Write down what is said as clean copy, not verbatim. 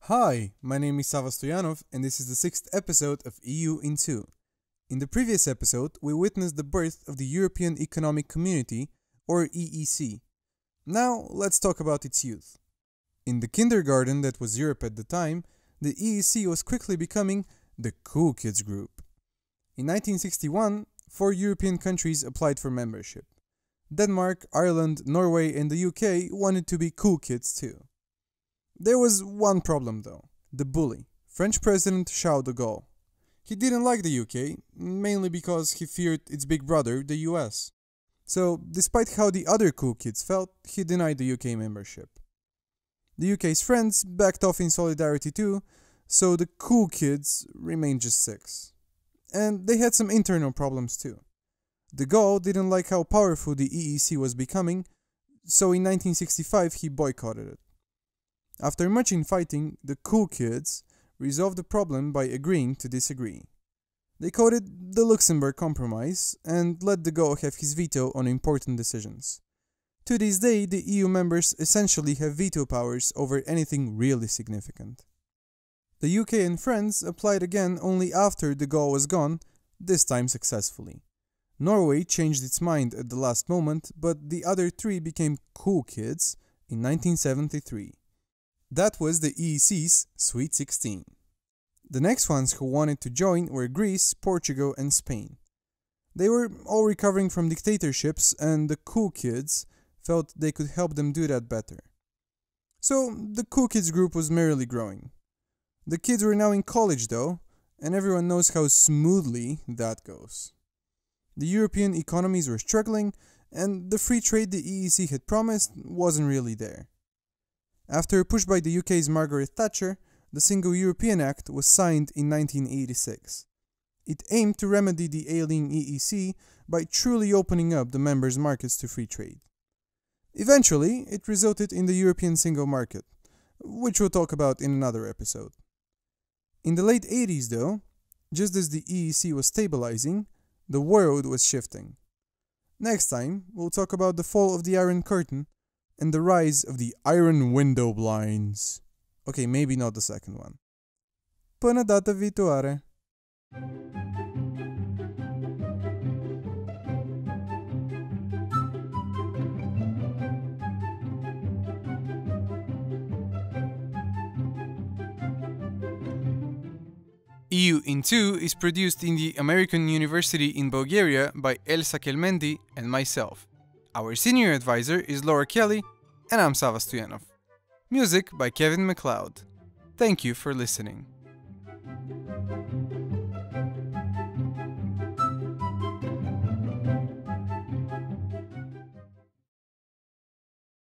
Hi, my name is Sava Stoyanov, and this is the 6th episode of EU in 2. In the previous episode, we witnessed the birth of the European Economic Community, or EEC. Now, let's talk about its youth. In the kindergarten that was Europe at the time, the EEC was quickly becoming the cool kids group. In 1961, 4 European countries applied for membership. Denmark, Ireland, Norway, and the UK wanted to be cool kids too. There was one problem though, the bully, French President Charles de Gaulle. He didn't like the UK, mainly because he feared its big brother, the US. So, despite how the other cool kids felt, he denied the UK membership. The UK's friends backed off in solidarity too, so the cool kids remained just 6. And they had some internal problems too. De Gaulle didn't like how powerful the EEC was becoming, so in 1965 he boycotted it. After much infighting, the cool kids resolved the problem by agreeing to disagree. They called it the Luxembourg Compromise and let de Gaulle have his veto on important decisions. To this day, the EU members essentially have veto powers over anything really significant. The UK and France applied again only after de Gaulle was gone, this time successfully. Norway changed its mind at the last moment, but the other 3 became cool kids in 1973. That was the EEC's Sweet 16. The next ones who wanted to join were Greece, Portugal, and Spain. They were all recovering from dictatorships, and the cool kids felt they could help them do that better. So, the cool kids group was merrily growing. The kids were now in college though, and everyone knows how smoothly that goes. The European economies were struggling, and the free trade the EEC had promised wasn't really there. After a push by the UK's Margaret Thatcher, the Single European Act was signed in 1986. It aimed to remedy the ailing EEC by truly opening up the members' markets to free trade. Eventually, it resulted in the European Single Market, which we'll talk about in another episode. In the late 80s though, just as the EEC was stabilizing, the world was shifting. Next time, we'll talk about the fall of the Iron Curtain and the rise of the iron window blinds. Okay, maybe not the second one. Până data viitoare! EU in 2 is produced in the American University in Bulgaria by Elsa Kelmendi and myself. Our senior advisor is Laura Kelly, and I'm Sava Stoyanov. Music by Kevin MacLeod. Thank you for listening.